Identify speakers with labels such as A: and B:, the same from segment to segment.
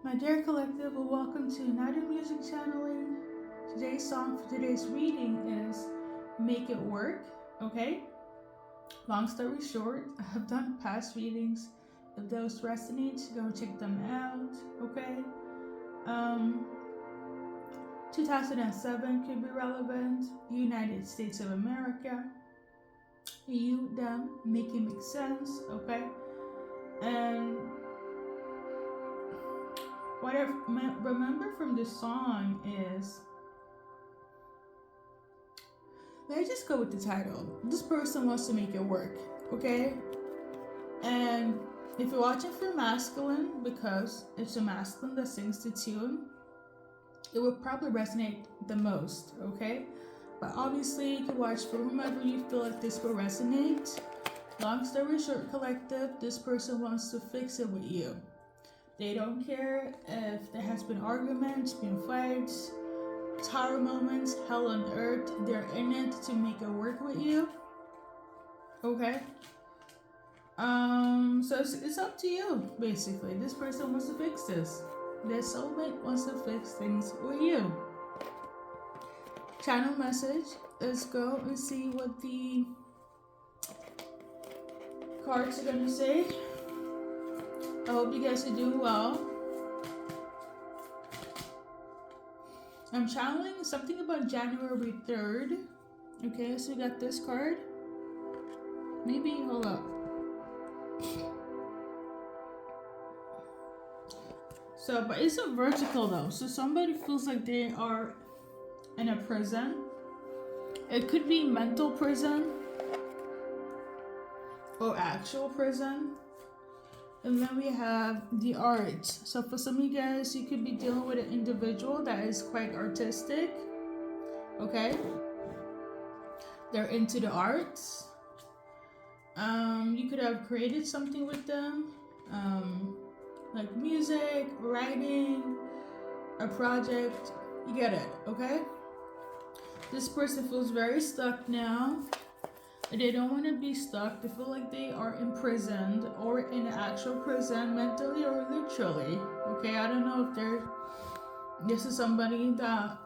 A: My dear collective, welcome to United Music Channeling. Today's song for today's reading is Make It Work, okay? Long story short, I have done past readings. If those resonate, go check them out, okay? 2007 could be relevant. United States of America. You, them, make it make sense, okay? And what I remember from this song is, let's just go with the title. This person wants to make it work, okay? And if you're watching for masculine, because it's a masculine that sings the tune, it will probably resonate the most, okay? But obviously, you can watch for whomever you feel like this will resonate. Long story short, collective, this person wants to fix it with you. They don't care if there has been arguments, been fights, tower moments, hell on earth. They're in it to make it work with you. Okay? So it's up to you, basically. This person wants to fix this. Their soulmate wants to fix things with you. Channel message. Let's go and see what the cards are going to say. I hope you guys are doing well. I'm channeling something about January 3rd. Okay, so we got this card. Maybe, hold up. So, but it's a vertical though. So somebody feels like they are in a prison. It could be mental prison or actual prison. And then we have the arts. So for some of you guys, you could be dealing with an individual that is quite artistic. Okay? They're into the arts. You could have created something with them. Like music, writing, a project. You get it, okay? This person feels very stuck now. They don't want to be stuck. They feel like they are imprisoned or in an actual prison, mentally or literally. Okay, I don't know if this is somebody that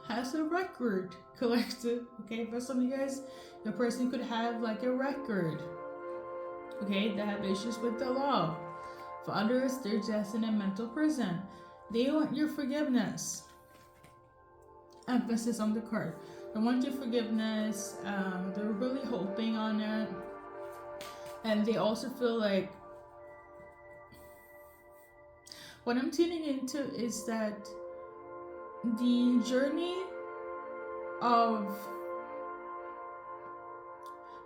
A: has a record collected. Okay, for some of you guys, the person could have like a record. Okay, they have issues with the law. For others, they're just in a mental prison. They want your forgiveness. Emphasis on the card. They want your forgiveness. They're really hoping on it. And they also feel like, what I'm tuning into is that the journey of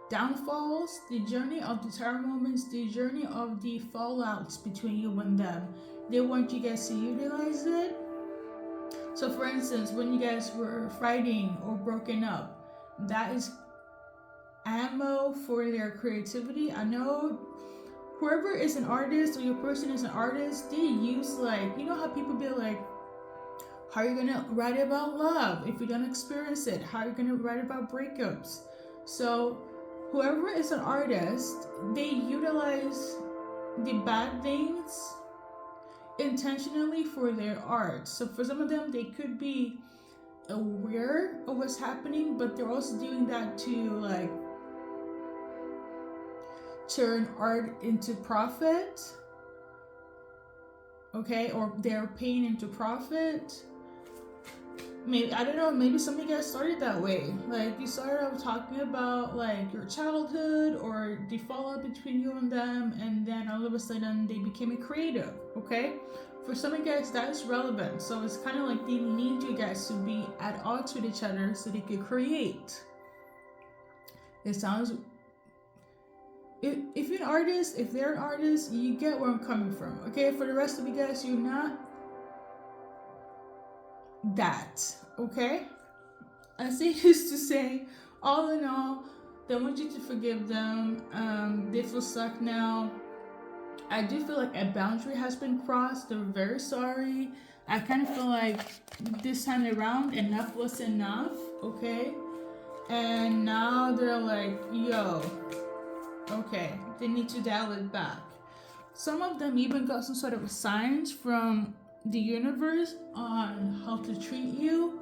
A: downfalls, the journey of the tower moments, the journey of the fallouts between you and them, they want you guys to utilize it. So for instance, when you guys were fighting or broken up, that is ammo for their creativity. I know whoever is an artist or your person is an artist, they use like, you know how people be like, how are you gonna write about love if you don't experience it? How are you gonna write about breakups? So whoever is an artist, they utilize the bad things intentionally for their art. So for some of them, they could be aware of what's happening, but they're also doing that to like turn art into profit. Okay, or their pain into profit. Maybe, I don't know, maybe some of you guys started that way. Like you started out talking about like your childhood or the fallout between you and them, and then all of a sudden they became a creative, okay? For some of you guys, that is relevant. So it's kind of like they need you guys to be at odds with each other so they could create. It sounds, if you're an artist, if they're an artist, you get where I'm coming from, okay? For the rest of you guys, you're not that, okay? As they used to say, all in all, they want you to forgive them. They feel stuck now. I do feel like a boundary has been crossed. They're very sorry. I kind of feel like this time around, enough was enough, okay? And now they're like, yo, okay, they need to dial it back. Some of them even got some sort of signs from the universe on how to treat you.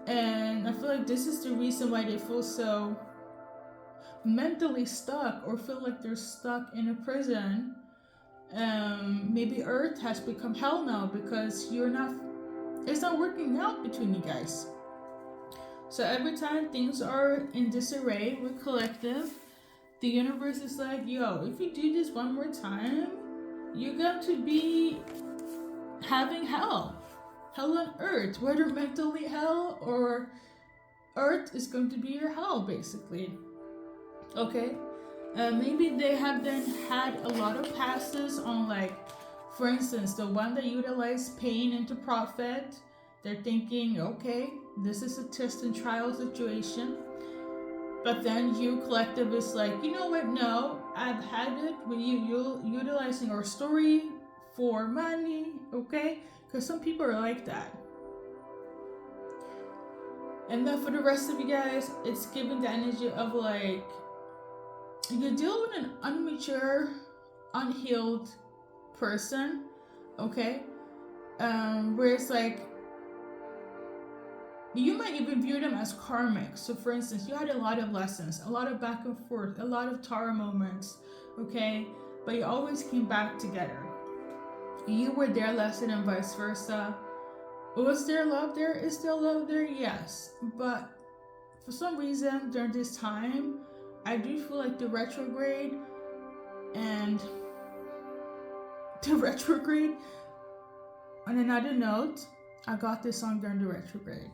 A: And I feel like this is the reason why they feel so mentally stuck or feel like they're stuck in a prison. Maybe Earth has become hell now because it's not working out between you guys. So every time things are in disarray with collective, the universe is like, yo, if you do this one more time, you're going to be having hell on Earth, whether mentally hell or Earth is going to be your hell, basically. Okay? Maybe they have then had a lot of passes on, like, for instance, the one that utilized pain into profit. They're thinking, okay, this is a test and trial situation. But then you collective is like, you know what, no, I've had it with you utilizing our story for money, okay? Because some people are like that. And then for the rest of you guys, it's giving the energy of like, you deal with an immature, unhealed person, okay? Where it's like, you might even view them as karmic. So for instance, you had a lot of lessons, a lot of back and forth, a lot of Tara moments, okay? But you always came back together. You were their lesson and vice versa. Was there love there? Is there love there? Yes. But for some reason during this time, I do feel like the retrograde on another note, I got this song during the retrograde.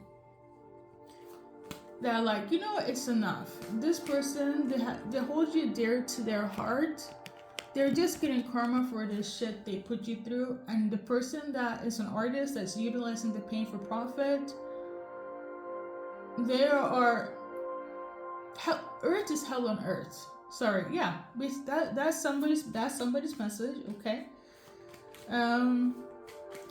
A: That like, you know, it's enough. This person, they hold you dear to their heart. They're just getting karma for this shit they put you through. And the person that is an artist that's utilizing the pain for profit, Earth is hell on Earth. Sorry, yeah, that's somebody's message, okay?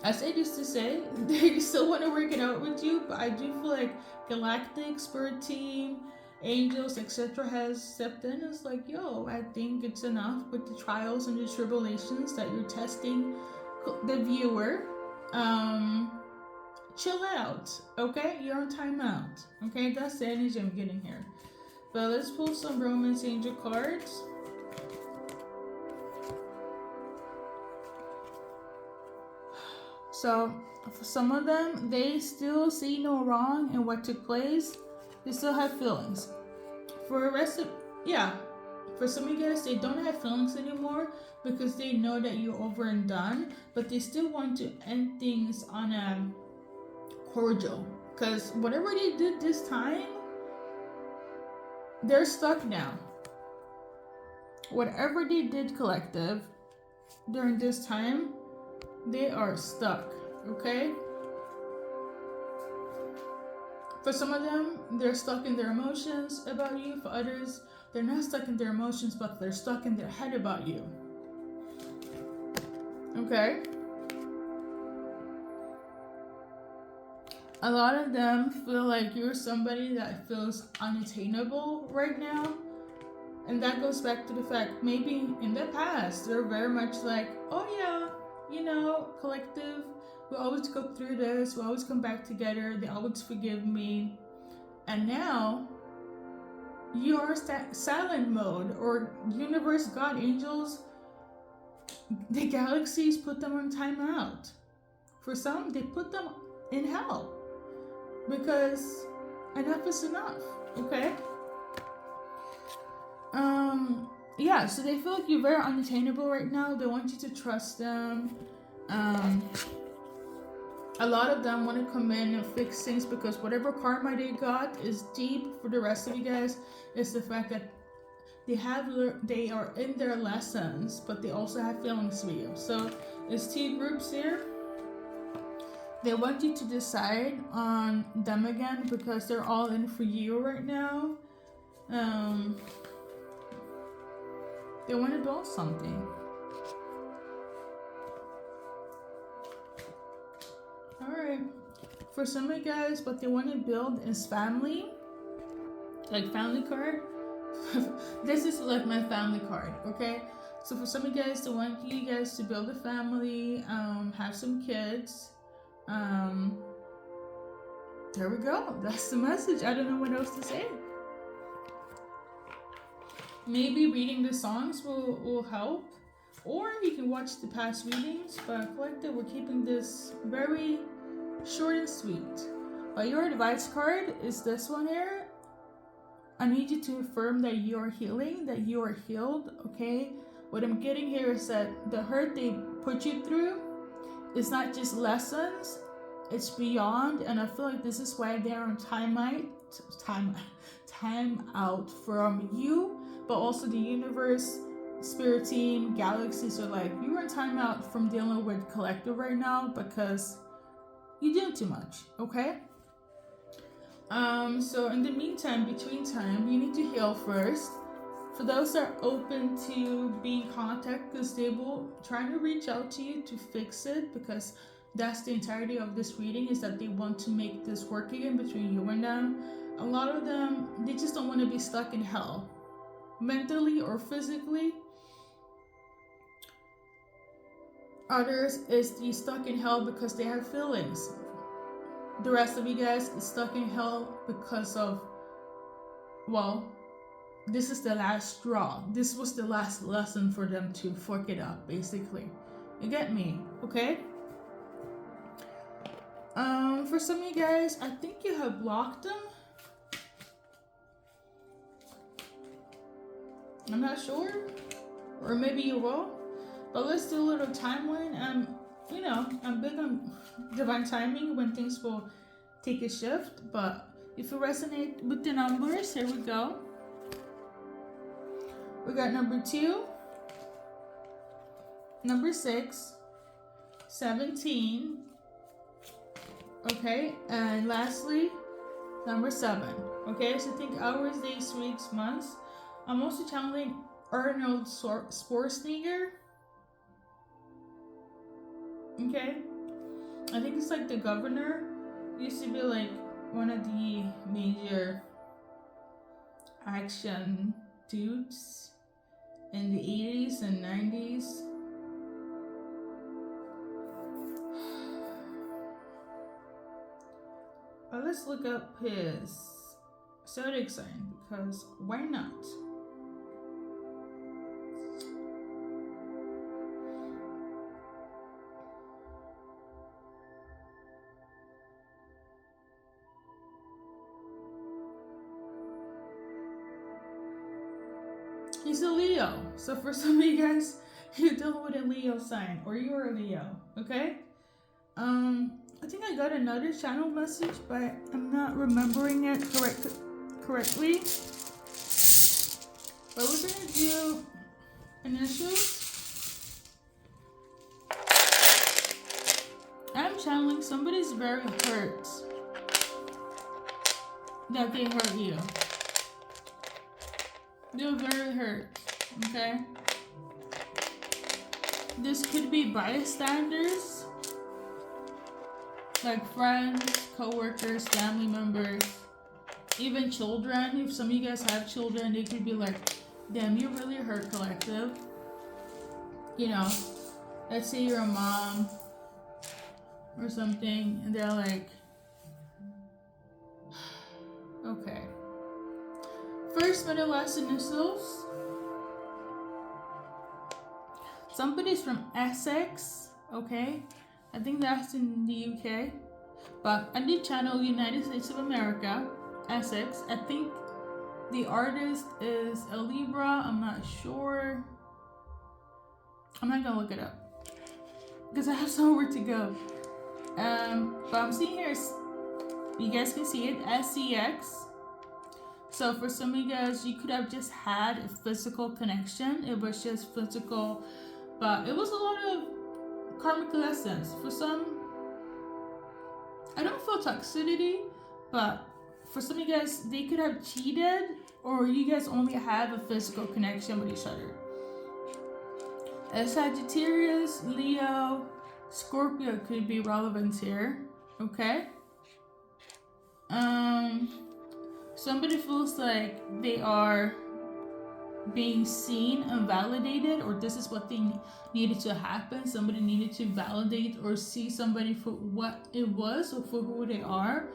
A: I say this to say, they still want to work it out with you, but I do feel like Galactic, Spirit Team, Angels, etc. has stepped in. It's like, yo, I think it's enough with the trials and the tribulations that you're testing the viewer. Chill out, okay? You're on timeout, okay? That's the energy I'm getting here. But let's pull some Romance Angel cards. So, for some of them, they still see no wrong in what took place. They still have feelings. For the rest of, for some of you guys, they don't have feelings anymore because they know that you're over and done, but they still want to end things on a cordial. Because whatever they did this time, they're stuck now. Whatever they did, collective, during this time, they are stuck, okay? For some of them, they're stuck in their emotions about you. For others, they're not stuck in their emotions, but they're stuck in their head about you. Okay? A lot of them feel like you're somebody that feels unattainable right now. And that goes back to the fact, maybe in the past, they're very much like, oh yeah, you know, collective, we always go through this, we always come back together, they always forgive me. And now, you are silent mode, or universe, God, angels, the galaxies put them on timeout. For some, they put them in hell. Because enough is enough, okay? Yeah, so they feel like you're very unattainable right now. They want you to trust them. A lot of them want to come in and fix things because whatever karma they got is deep. For the rest of you guys, is the fact that they are in their lessons, but they also have feelings for you. So it's two groups here. They want you to decide on them again because they're all in for you right now. They want to build something. Alright. For some of you guys, what they want to build is family. Like family card. This is like my family card, okay? So for some of you guys, they want you guys to build a family, have some kids. There we go. That's the message. I don't know what else to say. Maybe reading the songs will help. Or you can watch the past readings. But collective, we're keeping this very short and sweet. Your advice card is this one here. I need you to affirm that you are healing, that you are healed, okay? What I'm getting here is that the hurt they put you through is not just lessons, it's beyond, and I feel like this is why they're on time out from you, but also the universe, spirit team, galaxies are like, you're on time out from dealing with collective right now because you're doing too much, okay? So in the meantime, between time, you need to heal first. For those that are open to being in contact, because they will try to reach out to you to fix it, because that's the entirety of this reading, is that they want to make this work again between you and them. A lot of them, they just don't want to be stuck in hell, mentally or physically. Others is the stuck in hell because they have feelings. The rest of you guys is stuck in hell because of, well, this is the last straw. This was the last lesson for them to fork it up, basically. You get me, okay? For some of you guys, I think you have blocked them. I'm not sure, or maybe you will. But let's do a little timeline. You know, I'm big on divine timing when things will take a shift. But if you resonate with the numbers, here we go. We got number 2, number 6, 17, okay, and lastly, number 7, okay, so think hours, days, weeks, months. I'm also channeling Arnold Schwarzenegger, okay, I think it's like the governor, used to be like one of the major action dudes in the 80s and 90s. Let's look up his zodiac sign, because why not? He's a Leo. So for some of you guys, you're dealing with a Leo sign, or you're a Leo, okay? I think I got another channel message, but I'm not remembering it correctly. But we're gonna do initials. I'm channeling somebody's very hurt that they hurt you. They're very hurt, okay? This could be bystanders, like friends, co-workers, family members, even children. If some of you guys have children, they could be like, damn, you really hurt, collective. You know, let's say you're a mom or something, and they're like, okay. First, middle, last initials. Somebody's from Essex, okay? I think that's in the UK. But I did channel United States of America, Essex. I think the artist is a Libra. I'm not sure. I'm not gonna look it up because I have somewhere to go. But I'm seeing here, you guys can see it, SCX. So for some of you guys, you could have just had a physical connection. It was just physical, but it was a lot of karmic lessons. For some, I don't feel toxicity, but for some of you guys, they could have cheated, or you guys only have a physical connection with each other. As Sagittarius, Leo, Scorpio could be relevant here, okay? Somebody feels like they are being seen and validated, or this is what they needed to happen. Somebody needed to validate or see somebody for what it was or for who they are,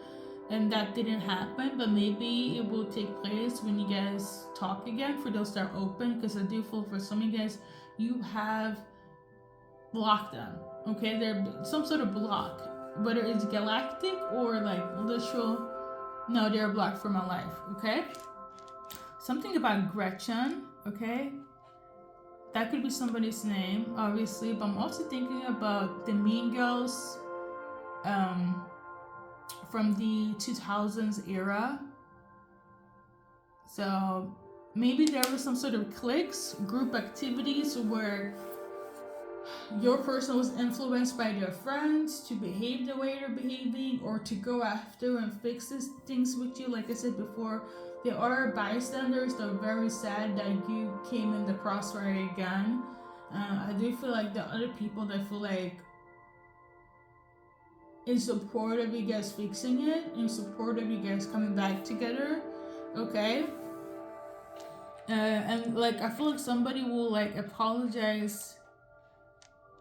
A: and that didn't happen. But maybe it will take place when you guys talk again, for those that are open, because I do feel for some of you guys, you have blocked them. Okay, there's some sort of block, whether it's galactic or like literal. No, they're blocked from my life. Okay, something about Gretchen. Okay, that could be somebody's name, obviously, but I'm also thinking about the Mean Girls from the 2000s era. So maybe there was some sort of cliques, group activities where your person was influenced by their friends to behave the way they're behaving, or to go after and fix these things with you. Like I said before, there are bystanders that are very sad that you came in the crossfire again. I do feel like the other people that feel like in support of you guys fixing it, in support of you guys coming back together. Okay, and like I feel like somebody will like apologize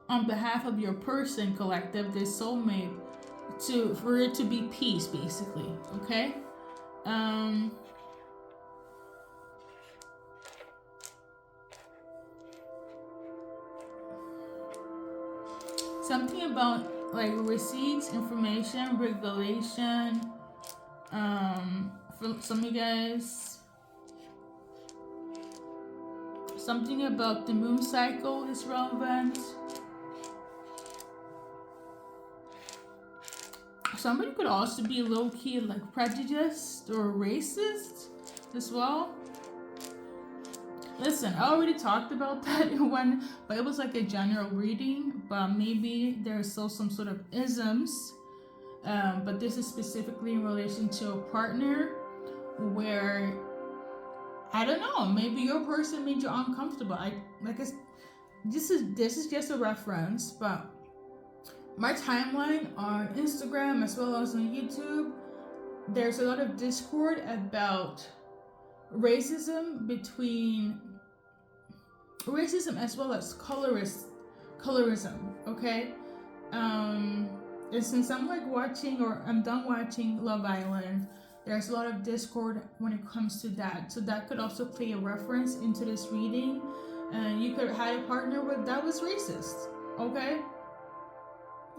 A: on behalf of your person, collective, this soulmate, for it to be peace, basically. Okay, something about like receipts, information, regulation. For some of you guys, something about the moon cycle is relevant. Somebody could also be low-key like prejudiced or racist as well. Listen, I already talked about that but it was like a general reading, but maybe there's still some sort of isms. But this is specifically in relation to a partner where, I don't know, maybe your person made you uncomfortable. This is just a reference, but my timeline on Instagram as well as on YouTube, there's a lot of discord about racism as well as colorism. Okay, and since I'm like watching, or I'm done watching Love Island, there's a lot of discord when it comes to that. So that could also play a reference into this reading. And you could have had a partner that was racist. Okay,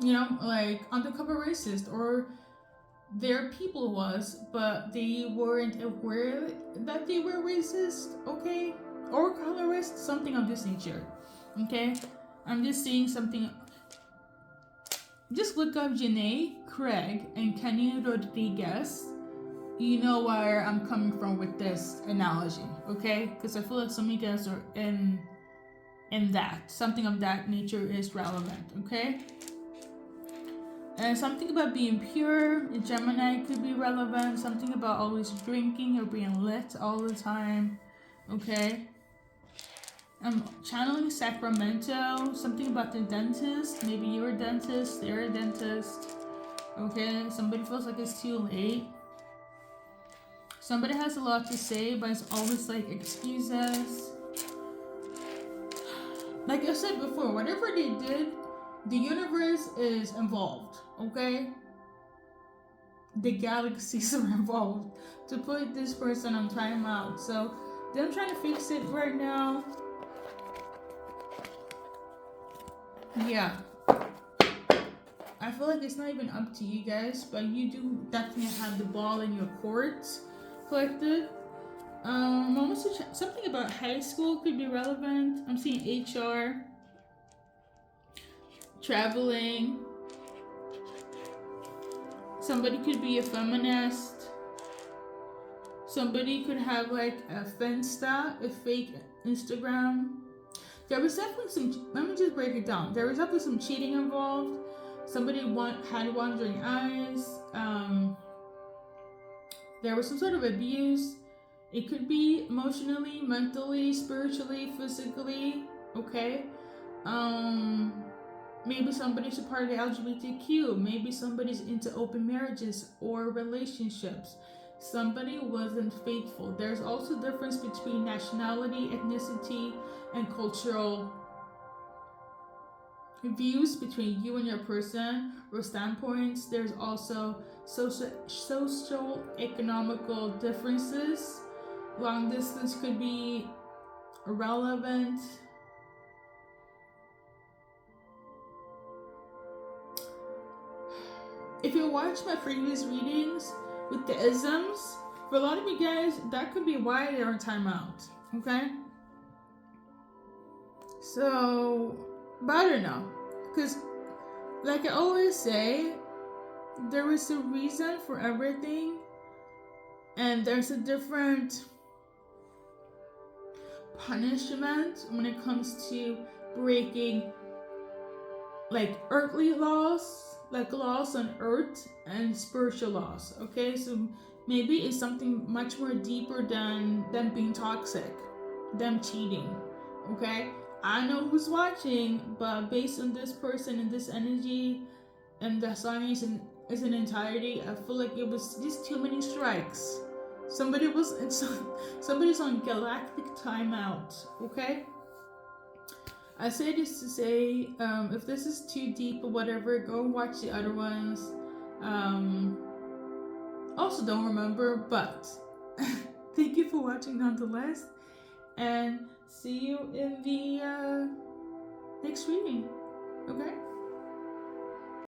A: you know, like undercover racist, or their people was, but they weren't aware that they were racist. Okay, or colorist, something of this nature. Okay, I'm just seeing something. Just look up Janae Craig and Kenny Rodriguez. You know where I'm coming from with this analogy, okay? Because I feel like some of you guys are in that. Something of that nature is relevant, okay? And something about being pure in Gemini could be relevant. Something about always drinking or being lit all the time, okay? I'm channeling Sacramento. Something about the dentist. Maybe you're a dentist, they're a dentist. Okay, somebody feels like it's too late. Somebody has a lot to say, but it's always like excuses. Like I said before, whatever they did, the universe is involved, okay? The galaxies are involved to put this person on timeout. So they're trying to fix it right now. Yeah, I feel like it's not even up to you guys, but you do definitely have the ball in your court, collective. Also something about high school could be relevant. I'm seeing HR, traveling. Somebody could be a feminist. Somebody could have like a Finsta, a fake Instagram. There was definitely some, let me just break it down. There was definitely some cheating involved. Somebody had wandering eyes. There was some sort of abuse. It could be emotionally, mentally, spiritually, physically, okay? Maybe somebody's a part of the LGBTQ. Maybe somebody's into open marriages or relationships. somebody wasn't faithful. There's also difference between nationality, ethnicity, and cultural views between you and your person or standpoints. There's also social economical differences. Long distance could be irrelevant. If you watch my previous readings with the isms, for a lot of you guys, that could be why they're in timeout. Okay? So, but I don't know. Because, like I always say, there is a reason for everything. And there's a different punishment when it comes to breaking like earthly laws, like laws on earth, and spiritual laws. Okay, so maybe it's something much more deeper than them being toxic, them cheating. Okay, I know who's watching, but based on this person and this energy and the signs and as an entirety, I feel like it was just too many strikes. Somebody's on galactic timeout. Okay. I say this to say, if this is too deep or whatever, go watch the other ones. Also, don't remember, but thank you for watching nonetheless, and see you in the next reading. Okay.